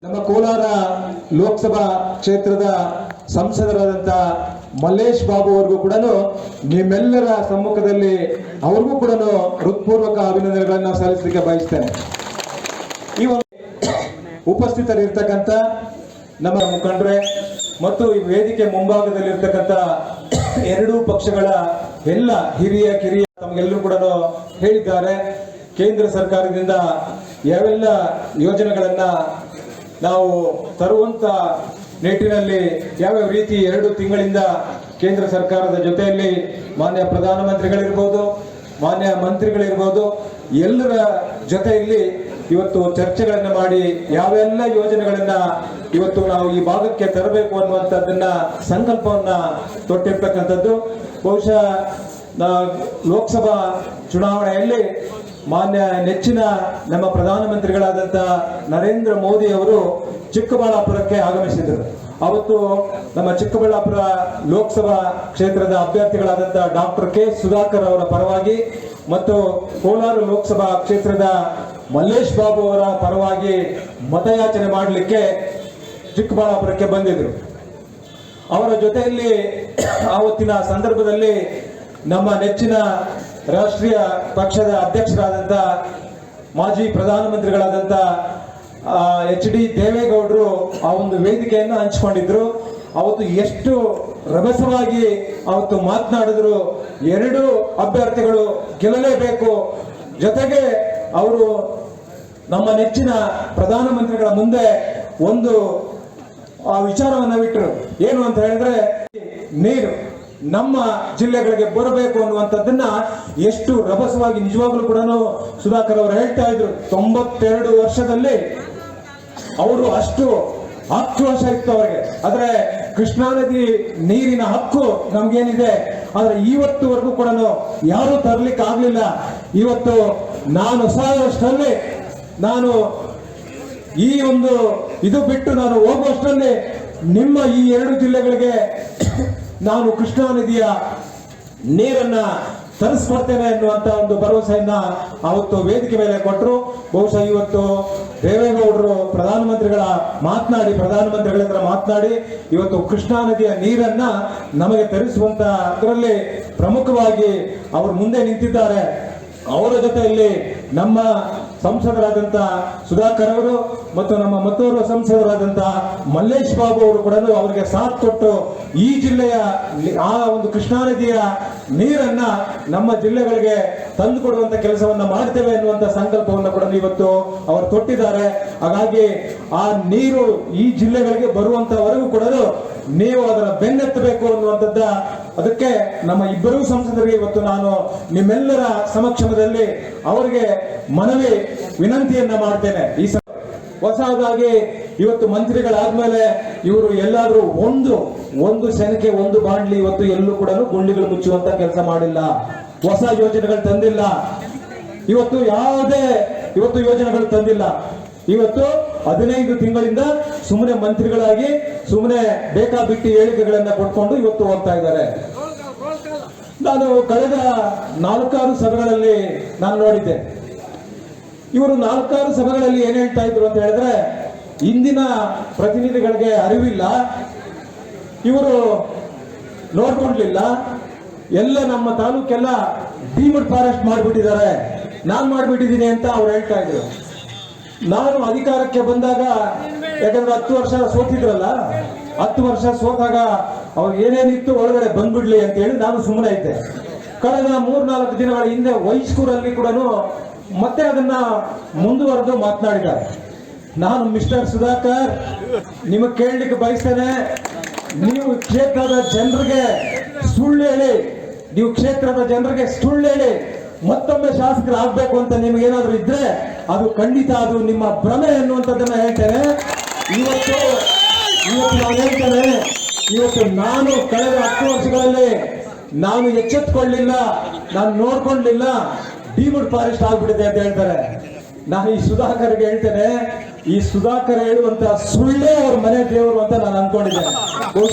ನಮ್ಮ ಕೋಲಾರ ಲೋಕಸಭಾ ಕ್ಷೇತ್ರದ ಸಂಸದರಾದಂಥ ಮಲ್ಲೇಶ್ ಬಾಬು ಅವರಿಗೂ ಕೂಡ ನಿಮ್ಮೆಲ್ಲರ ಸಮ್ಮುಖದಲ್ಲಿ ಅವ್ರಿಗೂ ಕೂಡ ಹೃತ್ಪೂರ್ವಕ ಅಭಿನಂದನೆಗಳನ್ನು ಸಲ್ಲಿಸಲಿಕ್ಕೆ ಬಯಸ್ತೇನೆ. ಈ ಉಪಸ್ಥಿತರಿರ್ತಕ್ಕಂಥ ನಮ್ಮ ಮುಖಂಡರೇ ಮತ್ತು ಈ ವೇದಿಕೆ ಮುಂಭಾಗದಲ್ಲಿರ್ತಕ್ಕಂಥ ಎರಡೂ ಪಕ್ಷಗಳ ಎಲ್ಲ ಹಿರಿಯ ಕಿರಿಯ ತಮಗೆಲ್ಲರೂ ಕೂಡ ಹೇಳಿದ್ದಾರೆ. ಕೇಂದ್ರ ಸರ್ಕಾರದಿಂದ ಯಾವೆಲ್ಲ ಯೋಜನೆಗಳನ್ನ ನಾವು ತರುವಂತ ನಿಟ್ಟಿನಲ್ಲಿ ಯಾವ್ಯಾವ ರೀತಿ 2 ತಿಂಗಳಿಂದ ಕೇಂದ್ರ ಸರ್ಕಾರದ ಜೊತೆಯಲ್ಲಿ ಮಾನ್ಯ ಪ್ರಧಾನಮಂತ್ರಿಗಳಿರ್ಬೋದು, ಮಾನ್ಯ ಮಂತ್ರಿಗಳಿರ್ಬೋದು, ಎಲ್ಲರ ಜೊತೆಯಲ್ಲಿ ಇವತ್ತು ಚರ್ಚೆಗಳನ್ನು ಮಾಡಿ ಯಾವೆಲ್ಲ ಯೋಜನೆಗಳನ್ನ ಇವತ್ತು ನಾವು ಈ ಭಾಗಕ್ಕೆ ತರಬೇಕು ಅನ್ನುವಂಥದ್ದನ್ನ ಸಂಕಲ್ಪವನ್ನ ತೊಟ್ಟಿರ್ತಕ್ಕಂಥದ್ದು. ಬಹುಶಃ ಲೋಕಸಭಾ ಚುನಾವಣೆಯಲ್ಲಿ ಮಾನ್ಯ ನೆಚ್ಚಿನ ನಮ್ಮ ಪ್ರಧಾನಮಂತ್ರಿಗಳಾದಂಥ ನರೇಂದ್ರ ಮೋದಿ ಅವರು ಚಿಕ್ಕಬಳ್ಳಾಪುರಕ್ಕೆ ಆಗಮಿಸಿದರು. ಅವತ್ತು ನಮ್ಮ ಚಿಕ್ಕಬಳ್ಳಾಪುರ ಲೋಕಸಭಾ ಕ್ಷೇತ್ರದ ಅಭ್ಯರ್ಥಿಗಳಾದಂಥ ಡಾಕ್ಟರ್ ಕೆ ಸುಧಾಕರ್ ಅವರ ಪರವಾಗಿ ಮತ್ತು ಕೋಲಾರ ಲೋಕಸಭಾ ಕ್ಷೇತ್ರದ ಮಲ್ಲೇಶ್ ಬಾಬು ಅವರ ಪರವಾಗಿ ಮತಯಾಚನೆ ಮಾಡಲಿಕ್ಕೆ ಚಿಕ್ಕಬಳ್ಳಾಪುರಕ್ಕೆ ಬಂದಿದ್ರು. ಅವರ ಜೊತೆಯಲ್ಲಿ ಆವತ್ತಿನ ಸಂದರ್ಭದಲ್ಲಿ ನಮ್ಮ ನೆಚ್ಚಿನ ರಾಷ್ಟ್ರೀಯ ಪಕ್ಷದ ಅಧ್ಯಕ್ಷರಾದಂಥ ಮಾಜಿ ಪ್ರಧಾನಮಂತ್ರಿಗಳಾದಂಥ HD ದೇವೇಗೌಡರು ಆ ಒಂದು ವೇದಿಕೆಯನ್ನು ಹಂಚಿಕೊಂಡಿದ್ರು. ಅವತ್ತು ಎಷ್ಟು ರಭಸವಾಗಿ ಅವತ್ತು ಮಾತನಾಡಿದ್ರು. 2 ಅಭ್ಯರ್ಥಿಗಳು ಗೆಲ್ಲಲೇಬೇಕು, ಜೊತೆಗೆ ಅವರು ನಮ್ಮ ನೆಚ್ಚಿನ ಪ್ರಧಾನಮಂತ್ರಿಗಳ ಮುಂದೆ ಒಂದು ವಿಚಾರವನ್ನ ಬಿಟ್ಟರು. ಏನು ಅಂತ ಹೇಳಿದ್ರೆ, ನೀರು ನಮ್ಮ ಜಿಲ್ಲೆಗಳಿಗೆ ಬರಬೇಕು ಅನ್ನುವಂಥದ್ದನ್ನ ಎಷ್ಟು ರಭಸವಾಗಿ ನಿಜವಾಗ್ಲೂ ಕೂಡ ಸುಧಾಕರ್ ಅವರು ಹೇಳ್ತಾ ಇದ್ರು. 92 ವರ್ಷದಲ್ಲಿ ಅವರು ಅಷ್ಟು ಆಕ್ರೋಶ ಇತ್ತು ಅವರಿಗೆ. ಆದ್ರೆ ಕೃಷ್ಣಾ ನದಿ ನೀರಿನ ಹಕ್ಕು ನಮ್ಗೇನಿದೆ, ಆದ್ರೆ ಇವತ್ತುವರೆಗೂ ಕೂಡ ಯಾರು ತರ್ಲಿಕ್ಕೆ ಆಗ್ಲಿಲ್ಲ. ಇವತ್ತು ನಾನು ಸಾಯುವಷ್ಟರಲ್ಲಿ, ನಾನು ಈ ಒಂದು ಇದು ಬಿಟ್ಟು ನಾನು ಹೋಗುವಷ್ಟರಲ್ಲಿ ನಿಮ್ಮ ಈ 2 ಜಿಲ್ಲೆಗಳಿಗೆ ನಾನು ಕೃಷ್ಣಾ ನದಿಯ ನೀರನ್ನ ತರಿಸ್ಕೊಡ್ತೇನೆ ಅನ್ನುವಂತ ಒಂದು ಭರವಸೆಯನ್ನ ಅವತ್ತು ವೇದಿಕೆ ಮೇಲೆ ಕೊಟ್ಟರು. ಬಹುಶಃ ಇವತ್ತು ದೇವೇಗೌಡರು ಪ್ರಧಾನಮಂತ್ರಿಗಳ ಹತ್ರ ಮಾತನಾಡಿ ಇವತ್ತು ಕೃಷ್ಣಾ ನದಿಯ ನೀರನ್ನ ನಮಗೆ ತರಿಸುವಂತ ಅದರಲ್ಲಿ ಪ್ರಮುಖವಾಗಿ ಅವರು ಮುಂದೆ ನಿಂತಿದ್ದಾರೆ. ಅವರ ಜೊತೆಯಲ್ಲಿ ನಮ್ಮ ಸಂಸದರಾದಂಥ ಸುಧಾಕರ್ ಅವರು ಮತ್ತು ನಮ್ಮ ಮತ್ತೋರ್ವ ಸಂಸದರಾದಂಥ ಮಲ್ಲೇಶ್ ಬಾಬು ಅವರು ಕೂಡ ಅವರಿಗೆ ಸಾಥ್ ಕೊಟ್ಟು ಈ ಜಿಲ್ಲೆಯ ಆ ಒಂದು ಕೃಷ್ಣಾ ನದಿಯ ನೀರನ್ನ ನಮ್ಮ ಜಿಲ್ಲೆಗಳಿಗೆ ತಂದು ಕೊಡುವಂತ ಕೆಲಸವನ್ನ ಮಾಡ್ತೇವೆ ಎನ್ನುವಂತ ಸಂಕಲ್ಪವನ್ನು ಕೂಡ ಇವತ್ತು ಅವರು ತೊಟ್ಟಿದ್ದಾರೆ. ಹಾಗಾಗಿ ಆ ನೀರು ಈ ಜಿಲ್ಲೆಗಳಿಗೆ ಬರುವಂತವರೆಗೂ ಕೂಡ ನೀವು ಅದರ ಬೆನ್ನತ್ತಬೇಕು ಅನ್ನುವಂಥದ್ದ. ಅದಕ್ಕೆ ನಮ್ಮ ಇಬ್ಬರೂ ಸಂಸದರಿಗೆ ಇವತ್ತು ನಾನು ನಿಮ್ಮೆಲ್ಲರ ಸಮಕ್ಷಮದಲ್ಲಿ ಅವರಿಗೆ ಮನವಿ ವಿನಂತಿಯನ್ನ ಮಾಡ್ತೇನೆ. ಈ ಹೊಸದಾಗಿ ಇವತ್ತು ಮಂತ್ರಿಗಳಾದ್ಮೇಲೆ ಇವರು ಎಲ್ಲಾದ್ರೂ ಒಂದು ಸೆನಕೆ ಒಂದು ಬಾಂಡ್ಲಿ ಇವತ್ತು ಎಲ್ಲೂ ಕೂಡ ಗುಂಡಿಗಳು ಮುಚ್ಚುವಂತ ಕೆಲಸ ಮಾಡಿಲ್ಲ, ಹೊಸ ಯೋಜನೆಗಳು ತಂದಿಲ್ಲ, ಇವತ್ತು ಯಾವುದೇ ಯೋಜನೆಗಳು ತಂದಿಲ್ಲ. ಇವತ್ತು 15 ತಿಂಗಳಿಂದ ಸುಮ್ಮನೆ ಮಂತ್ರಿಗಳಾಗಿ ಸುಮ್ಮನೆ ಬೇಕಾಬಿಟ್ಟಿ ಹೇಳಿಕೆಗಳನ್ನ ಕೊಟ್ಕೊಂಡು ಇವತ್ತು ಹೋಗ್ತಾ ಇದ್ದಾರೆ. ನಾನು ಕಳೆದ 4-6 ಸಭೆಗಳಲ್ಲಿ ನಾನು ನೋಡಿದ್ದೆ. ಇವರು 4-6 ಸಭೆಗಳಲ್ಲಿ ಏನ್ ಹೇಳ್ತಾ ಇದ್ರು ಅಂತ ಹೇಳಿದ್ರೆ, ಇಂದಿನ ಪ್ರತಿನಿಧಿಗಳಿಗೆ ಅರಿವಿಲ್ಲ, ಇವರು ನೋಡ್ಕೊಂಡ್ಲಿಲ್ಲ, ಎಲ್ಲ ನಮ್ಮ ತಾಲೂಕೆಲ್ಲ ಡೀಮ್ಡ್ ಫಾರೆಸ್ಟ್ ಮಾಡಿಬಿಟ್ಟಿದ್ದಾರೆ, ನಾನ್ ಮಾಡ್ಬಿಟ್ಟಿದ್ದೀನಿ ಅಂತ ಅವ್ರು ಹೇಳ್ತಾ ಇದ್ರು. ನಾನು ಅಧಿಕಾರಕ್ಕೆ ಬಂದಾಗ, ಯಾಕಂದ್ರೆ 10 ವರ್ಷ ಸೋತಿದ್ರಲ್ಲ, 10 ವರ್ಷ ಸೋತಾಗ ಅವ್ರು ಏನೇನಿತ್ತು ಒಳಗಡೆ ಬಂದ್ಬಿಡ್ಲಿ ಅಂತ ಹೇಳಿ ನಾನು ಸುಮ್ಮನೆ ಇದ್ದೆ. ಕಳೆದ 3-4 ದಿನಗಳ ಹಿಂದೆ ವೈಸ್ಕೂರಲ್ಲಿ ಕೂಡ ಮತ್ತೆ ಅದನ್ನ ಮುಂದುವರೆದು ಮಾತನಾಡಿದ್ದಾರೆ. ನಾನು ಮಿಸ್ಟರ್ ಸುಧಾಕರ್ ನಿಮಗೆ ಕೇಳಲಿಕ್ಕೆ ಬಯಸ್ತೇನೆ, ನೀವು ಕ್ಷೇತ್ರದ ಜನರಿಗೆ ಸುಳ್ಳು ಹೇಳಿ ಮತ್ತೊಮ್ಮೆ ಶಾಸಕರಾಗಬೇಕು ಅಂತ ನಿಮಗೇನಾದ್ರೂ ಇದ್ರೆ ಅದು ಖಂಡಿತ ಅದು ನಿಮ್ಮ ಭ್ರಮೆ ಅನ್ನುವಂಥದ್ದನ್ನ ಹೇಳ್ತೇನೆ. ಇವತ್ತು ನಾನು ಕಳೆದ 10 ವರ್ಷಗಳಲ್ಲಿ ನಾನು ಎಚ್ಚೆತ್ತುಕೊಳ್ಳಲಿಲ್ಲ, ನಾನು ನೋಡ್ಕೊಳ್ಳಲಿಲ್ಲ, ಡೀಮ್ಡ್ ಫಾರೆಸ್ಟ್ ಆಗ್ಬಿಟ್ಟಿದೆ ಅಂತ ಹೇಳ್ತಾರೆ. ನಾನು ಈ ಸುಧಾಕರ್ಗೆ ಹೇಳ್ತೇನೆ, ಈ ಸುಧಾಕರ್ ಹೇಳುವಂತ ಸುಳ್ಳೇ ಅವ್ರ ಮನೆ ದೇವರು ಅಂತ ನಾನು ಅನ್ಕೊಂಡಿದ್ದೇನೆ.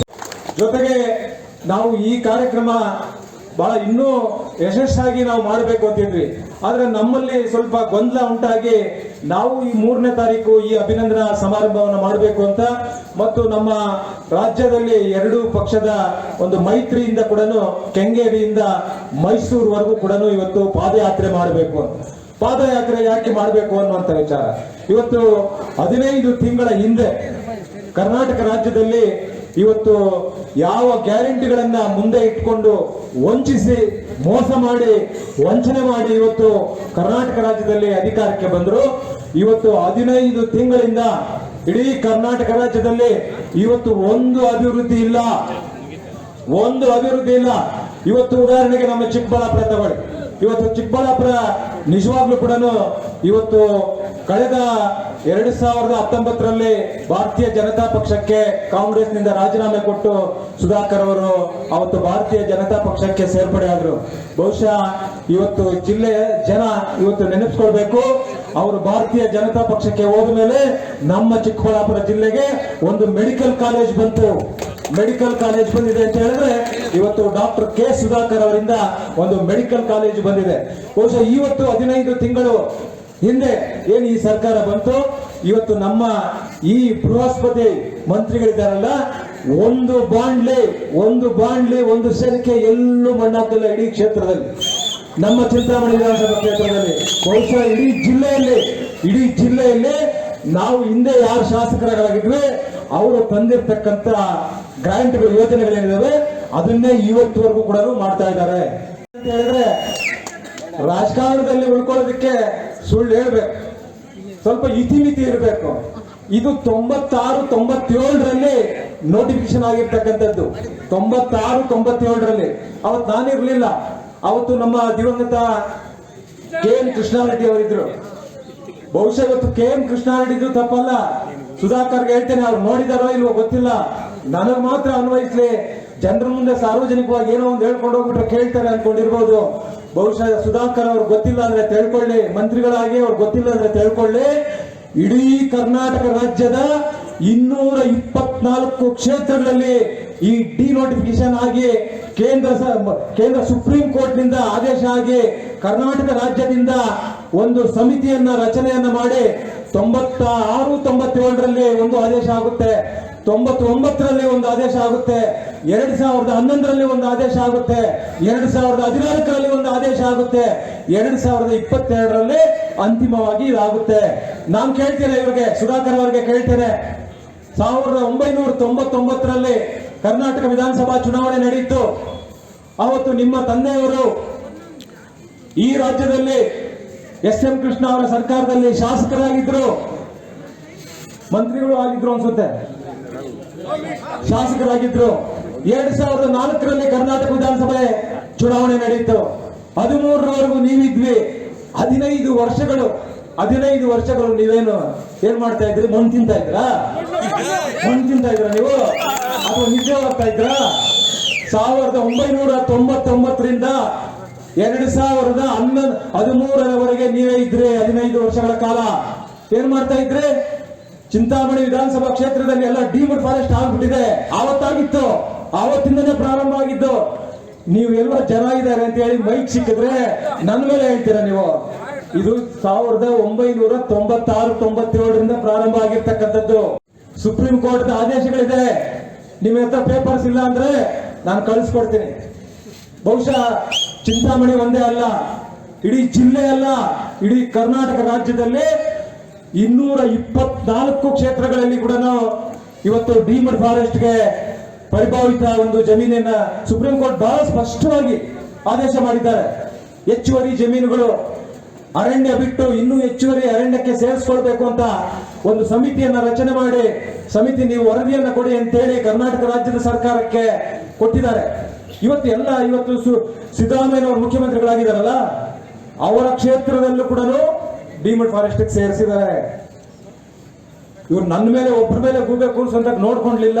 ಜೊತೆಗೆ ನಾವು ಈ ಕಾರ್ಯಕ್ರಮ ಬಹಳ ಇನ್ನೂ ಯಶಸ್ಸಾಗಿ ನಾವು ಮಾಡಬೇಕು ಅಂತಿದ್ವಿ. ಆದ್ರೆ ನಮ್ಮಲ್ಲಿ ಸ್ವಲ್ಪ ಗೊಂದಲ ಉಂಟಾಗಿ ನಾವು ಈ 3ನೇ ತಾರೀಕು ಈ ಅಭಿನಂದನಾ ಸಮಾರಂಭವನ್ನು ಮಾಡಬೇಕು ಅಂತ ಮತ್ತು ನಮ್ಮ ರಾಜ್ಯದಲ್ಲಿ ಎರಡೂ ಪಕ್ಷದ ಒಂದು ಮೈತ್ರಿಯಿಂದ ಕೂಡ ಕೆಂಗೇರಿಯಿಂದ ಮೈಸೂರುವರೆಗೂ ಕೂಡ ಇವತ್ತು ಪಾದಯಾತ್ರೆ ಮಾಡಬೇಕು ಅಂತ. ಪಾದಯಾತ್ರೆ ಯಾಕೆ ಮಾಡಬೇಕು ಅನ್ನುವಂಥ ವಿಚಾರ. ಇವತ್ತು 15 ತಿಂಗಳ ಹಿಂದೆ ಕರ್ನಾಟಕ ರಾಜ್ಯದಲ್ಲಿ ಇವತ್ತು ಯಾವ ಗ್ಯಾರಂಟಿಗಳನ್ನ ಮುಂದೆ ಇಟ್ಕೊಂಡು ವಂಚಿಸಿ ಮೋಸ ಮಾಡಿ ವಂಚನೆ ಮಾಡಿ ಇವತ್ತು ಕರ್ನಾಟಕ ರಾಜ್ಯದಲ್ಲಿ ಅಧಿಕಾರಕ್ಕೆ ಬಂದರು. ಇವತ್ತು 15 ತಿಂಗಳಿಂದ ಇಡೀ ಕರ್ನಾಟಕ ರಾಜ್ಯದಲ್ಲಿ ಇವತ್ತು ಒಂದು ಅಭಿವೃದ್ಧಿ ಇಲ್ಲ. ಇವತ್ತು ಉದಾಹರಣೆಗೆ ನಮ್ಮ ಚಿಕ್ಕಬಳ್ಳಾಪುರ ತಗೊಳ್ಳಿ. ಇವತ್ತು ಚಿಕ್ಕಬಳ್ಳಾಪುರ ನಿಜವಾಗ್ಲೂ ಕೂಡ ಇವತ್ತು ಕಳೆದ 2019ರಲ್ಲಿ ಭಾರತೀಯ ಜನತಾ ಪಕ್ಷಕ್ಕೆ ಕಾಂಗ್ರೆಸ್ನಿಂದ ರಾಜೀನಾಮೆ ಕೊಟ್ಟು ಸುಧಾಕರ್ ಅವರು ಅವತ್ತು ಭಾರತೀಯ ಜನತಾ ಪಕ್ಷಕ್ಕೆ ಸೇರ್ಪಡೆ ಆದ್ರು. ಬಹುಶಃ ಇವತ್ತು ಜಿಲ್ಲೆಯ ಜನ ಇವತ್ತು ನೆನಪಿಸ್ಕೊಳ್ಬೇಕು, ಅವರು ಭಾರತೀಯ ಜನತಾ ಪಕ್ಷಕ್ಕೆ ಹೋದ ಮೇಲೆ ನಮ್ಮ ಚಿಕ್ಕಬಳ್ಳಾಪುರ ಜಿಲ್ಲೆಗೆ ಒಂದು ಮೆಡಿಕಲ್ ಕಾಲೇಜ್ ಬಂತು. ಮೆಡಿಕಲ್ ಕಾಲೇಜ್ ಬಂದಿದೆ ಅಂತ ಹೇಳಿದ್ರೆ ಇವತ್ತು ಡಾಕ್ಟರ್ ಕೆ ಸುಧಾಕರ್ ಅವರಿಂದ ಒಂದು ಮೆಡಿಕಲ್ ಕಾಲೇಜ್ ಬಂದಿದೆ. ಬಹುಶಃ ಇವತ್ತು 15 ತಿಂಗಳು ಹಿಂದೆ ಏನು ಈ ಸರ್ಕಾರ ಬಂತು, ಇವತ್ತು ನಮ್ಮ ಈ ಬೃಹಸ್ಪತಿ ಮಂತ್ರಿಗಳಿದ್ದಾರಲ್ಲ, ಒಂದು ಬಾಂಡ್ಲಿ ಒಂದು ಸೆನಕೆ ಎಲ್ಲೂ ಮಣ್ಣಾಕಿಲ್ಲ ಇಡೀ ಕ್ಷೇತ್ರದಲ್ಲಿ, ನಮ್ಮ ಚಿಂತಾಮಣಿ ವಿಧಾನಸಭಾ ಕ್ಷೇತ್ರದಲ್ಲಿ. ಬಹುಶಃ ಇಡೀ ಜಿಲ್ಲೆಯಲ್ಲಿ ನಾವು ಹಿಂದೆ ಯಾರು ಶಾಸಕರಾಗಿದ್ವಿ ಅವರು ತಂದಿರ್ತಕ್ಕಂಥ ಗ್ರಾಂಟ್ಗಳು ಯೋಜನೆಗಳೇನಿದಾವೆ ಅದನ್ನೇ ಇವತ್ತುವರೆಗೂ ಕೂಡ ಮಾಡ್ತಾ ಇದ್ದಾರೆ ಅಂತ ಹೇಳಿದ್ರೆ, ರಾಜಕಾರಣದಲ್ಲಿ ಉಳ್ಕೊಳ್ಳೋದಕ್ಕೆ ಸುಳ್ಳು ಹೇಳ್ಬೇಕು, ಸ್ವಲ್ಪ ಇತಿಮಿತಿ ಇರಬೇಕು. ಇದು 96-97ರಲ್ಲಿ ನೋಟಿಫಿಕೇಶನ್ ಆಗಿರ್ತಕ್ಕಂಥದ್ದು. 96-97ರಲ್ಲಿ ಅವತ್ತು ನಾನಿರ್ಲಿಲ್ಲ. ಅವತ್ತು ನಮ್ಮ ದಿವಂಗತ KM ಕೃಷ್ಣಾರೆಡ್ಡಿ ಅವರಿದ್ರು. ಬಹುಶಃ ಇವತ್ತು KM ಕೃಷ್ಣಾರೆಡ್ಡಿ ತಪ್ಪಲ್ಲ, ಸುಧಾಕರ್ಗೆ ಹೇಳ್ತೇನೆ, ಅವ್ರು ನೋಡಿದಾರೋ ಇಲ್ವೋ ಗೊತ್ತಿಲ್ಲ, ನನಗೆ ಮಾತ್ರ ಅನ್ವಯಿಸ್ಲಿ, ಜನರ ಮುಂದೆ ಸಾರ್ವಜನಿಕವಾಗಿ ಏನೋ ಒಂದು ಹೇಳ್ಕೊಂಡು ಹೋಗ್ಬಿಟ್ರೆ ಕೇಳ್ತಾರೆ ಅನ್ಕೊಂಡಿರ್ಬೋದು. ಬಹುಶಃ ಸುಧಾಕರ್ ಅವ್ರು ಗೊತ್ತಿಲ್ಲ ಅಂದ್ರೆ ತಿಳ್ಕೊಳ್ಳಿ, ಮಂತ್ರಿಗಳಾಗಿ ಅವ್ರು ಗೊತ್ತಿಲ್ಲ ಅಂದ್ರೆ ತಿಳ್ಕೊಳ್ಳಿ, ಇಡೀ ಕರ್ನಾಟಕ ರಾಜ್ಯದ 224 ಕ್ಷೇತ್ರಗಳಲ್ಲಿ ಈ ಡಿನೋಟಿಫಿಕೇಶನ್ ಆಗಿ ಕೇಂದ್ರ ಸುಪ್ರೀಂ ಕೋರ್ಟ್ ನಿಂದ ಆದೇಶ ಆಗಿ ಕರ್ನಾಟಕ ರಾಜ್ಯದಿಂದ ಒಂದು ಸಮಿತಿಯನ್ನ ರಚನೆಯನ್ನ ಮಾಡಿ 96-97ರಲ್ಲಿ ಒಂದು ಆದೇಶ ಆಗುತ್ತೆ, 99ರಲ್ಲಿ ಒಂದು ಆದೇಶ ಆಗುತ್ತೆ, 2011ರಲ್ಲಿ ಒಂದು ಆದೇಶ ಆಗುತ್ತೆ, 2014ರಲ್ಲಿ ಒಂದು ಆದೇಶ ಆಗುತ್ತೆ, 2022ರಲ್ಲಿ ಅಂತಿಮವಾಗಿ ಇದಾಗುತ್ತೆ. ನಾನು ಕೇಳ್ತೇನೆ ಇವರಿಗೆ, ಸುಧಾಕರ್ ಅವರಿಗೆ ಕೇಳ್ತೇನೆ, 1999ರಲ್ಲಿ ಕರ್ನಾಟಕ ವಿಧಾನಸಭಾ ಚುನಾವಣೆ ನಡೆಯಿತು. ಅವತ್ತು ನಿಮ್ಮ ತಂದೆಯವರು ಈ ರಾಜ್ಯದಲ್ಲಿ SM ಕೃಷ್ಣ ಅವರ ಸರ್ಕಾರದಲ್ಲಿ ಶಾಸಕರಾಗಿದ್ರು, ಮಂತ್ರಿಗಳು ಆಗಿದ್ರು ಅನ್ಸುತ್ತೆ, ಶಾಸಕರಾಗಿದ್ರು. 2004ರಲ್ಲಿ ಕರ್ನಾಟಕ ವಿಧಾನಸಭೆ ಚುನಾವಣೆ ನಡೆಯಿತು. 13ರವರೆಗೂ ನೀವಿದ್ವಿ. 15 ವರ್ಷಗಳು ನೀವೇನು ಏನ್ ಮಾಡ್ತಾ ಇದ್ರಿ? ಮಣ್ಣು ತಿಂತಾ ಇದ್ರಾ ನೀವು? ಅಥವಾ ನಿದ್ದೆ ಹೋಗ್ತಾ ಇದ್ರಾ? 1999ರಿಂದ 2013ರವರೆಗೆ ನೀವೇ ಇದ್ರಿ. 15 ವರ್ಷಗಳ ಕಾಲ ಏನ್ ಮಾಡ್ತಾ ಇದ್ರಿ? ಚಿಂತಾಮಣಿ ವಿಧಾನಸಭಾ ಕ್ಷೇತ್ರದಲ್ಲಿ ಎಲ್ಲ ಡೀಮ್ಡ್ ಫಾರೆಸ್ಟ್ ಆಗ್ಬಿಟ್ಟಿದೆ. ಆವತ್ತಾಗಿತ್ತು, ಆವತ್ತಿಂದನೇ ಪ್ರಾರಂಭ ಆಗಿದ್ದು. ನೀವು ಎಲ್ಲ ಜನ ಇದ್ದಾರೆ ಅಂತ ಹೇಳಿ ಮೈಕ್ ಸಿಕ್ಕಿದ್ರೆ ನನ್ನ ಮೇಲೆ ಹೇಳ್ತೀರಾ ನೀವು? ಇದು 1996-97ರಿಂದ ಪ್ರಾರಂಭ ಆಗಿರ್ತಕ್ಕಂಥದ್ದು. ಸುಪ್ರೀಂ ಕೋರ್ಟ್ ಆದೇಶಗಳಿದೆ. ನಿಮ್ಮ ಹತ್ರ ಪೇಪರ್ಸ್ ಇಲ್ಲ ಅಂದ್ರೆ ನಾನು ಕಳಿಸ್ಕೊಡ್ತೀನಿ. ಬಹುಶಃ ಚಿಂತಾಮಣಿ ಒಂದೇ ಅಲ್ಲ, ಇಡೀ ಜಿಲ್ಲೆ ಅಲ್ಲ, ಇಡೀ ಕರ್ನಾಟಕ ರಾಜ್ಯದಲ್ಲಿ 224 ಕ್ಷೇತ್ರಗಳಲ್ಲಿ ಕೂಡ ಇವತ್ತು ಡೀಮ್ಡ್ ಫಾರೆಸ್ಟ್ಗೆ ಪರಿಭಾವಿತ ಒಂದು ಜಮೀನನ್ನ ಸುಪ್ರೀಂ ಕೋರ್ಟ್ ಬಹಳ ಸ್ಪಷ್ಟವಾಗಿ ಆದೇಶ ಮಾಡಿದ್ದಾರೆ. ಹೆಚ್ಚುವರಿ ಜಮೀನುಗಳು ಅರಣ್ಯ ಬಿಟ್ಟು ಇನ್ನೂ ಹೆಚ್ಚುವರಿ ಅರಣ್ಯಕ್ಕೆ ಸೇರಿಸ್ಕೊಳ್ಬೇಕು ಅಂತ ಒಂದು ಸಮಿತಿಯನ್ನ ರಚನೆ ಮಾಡಿ, ಸಮಿತಿ ನೀವು ವರದಿಯನ್ನ ಕೊಡಿ ಅಂತೇಳಿ ಕರ್ನಾಟಕ ರಾಜ್ಯದ ಸರ್ಕಾರಕ್ಕೆ ಕೊಟ್ಟಿದ್ದಾರೆ. ಇವತ್ತು ಸಿದ್ದರಾಮಯ್ಯನವರು ಮುಖ್ಯಮಂತ್ರಿಗಳಾಗಿದ್ದಾರಲ್ಲ, ಅವರ ಕ್ಷೇತ್ರದಲ್ಲೂ ಕೂಡ ಡೀಮ್ಡ್ ಫಾರೆಸ್ಟ್ ಸೇರಿಸಿದ್ದಾರೆ. ಇವ್ರು ನನ್ನ ಮೇಲೆ ಒಬ್ಬರ ಮೇಲೆ ಗೂಬೆ ಕೂರಿಸಂತ ಮಾಡ್ಕೊಂಡ್ಲಿಲ್ಲ.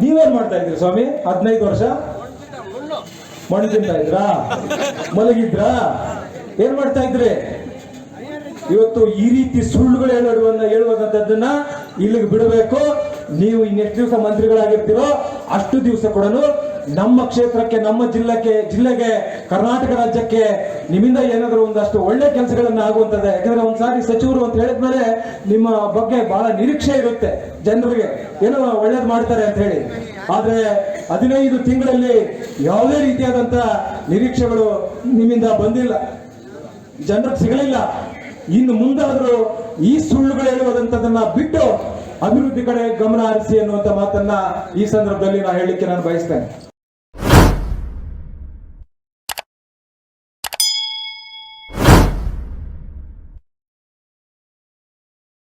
ನೀವೇನ್ ಮಾಡ್ತಾ ಇದ್ರಿ ಸ್ವಾಮಿ? 15 ವರ್ಷ ಮಣ್ಣು ತಿಂತಾ ಇದ್ರಾ? ಮಲಗಿದ್ರಾ? ಏನ್ ಮಾಡ್ತಾ ಇದ್ರಿ? ಇವತ್ತು ಈ ರೀತಿ ಸುಳ್ಳುಗಳು ಹೇಳುವಂತದ್ದನ್ನ ಇಲ್ಲಿಗೆ ಬಿಡಬೇಕು. ನೀವು ಇನ್ನೆಷ್ಟು ದಿವಸ ಮಂತ್ರಿಗಳಾಗಿರ್ತೀರೋ ಅಷ್ಟು ದಿವಸ ಕೂಡ ನಮ್ಮ ಕ್ಷೇತ್ರಕ್ಕೆ, ನಮ್ಮ ಜಿಲ್ಲೆಗೆ, ಕರ್ನಾಟಕ ರಾಜ್ಯಕ್ಕೆ ನಿಮ್ಮಿಂದ ಏನಾದರೂ ಒಂದಷ್ಟು ಒಳ್ಳೆ ಕೆಲಸಗಳನ್ನ ಆಗುವಂತದೆ. ಯಾಕಂದ್ರೆ ಒಂದ್ಸಾರಿ ಸಚಿವರು ಅಂತ ಹೇಳಿದ್ಮೇಲೆ ನಿಮ್ಮ ಬಗ್ಗೆ ಬಹಳ ನಿರೀಕ್ಷೆ ಇರುತ್ತೆ ಜನರಿಗೆ, ಏನೋ ಒಳ್ಳೇದು ಮಾಡ್ತಾರೆ ಅಂತ ಹೇಳಿ. ಆದ್ರೆ 15 ತಿಂಗಳಲ್ಲಿ ಯಾವುದೇ ರೀತಿಯಾದಂತ ನಿರೀಕ್ಷೆಗಳು ನಿಮ್ಮಿಂದ ಬಂದಿಲ್ಲ, ಜನರಿಗೆ ಸಿಗಲಿಲ್ಲ. ಇನ್ನು ಮುಂದಾದ್ರೂ ಈ ಸುಳ್ಳುಗಳು ಹೇಳುವುದಂತದನ್ನ ಬಿಟ್ಟು ಅಭಿವೃದ್ಧಿ ಕಡೆ ಗಮನ ಹರಿಸಿ ಅನ್ನುವಂತ ಮಾತನ್ನ ಈ ಸಂದರ್ಭದಲ್ಲಿ ನಾನು ಹೇಳಲಿಕ್ಕೆ ನಾನು ಬಯಸ್ತೇನೆ.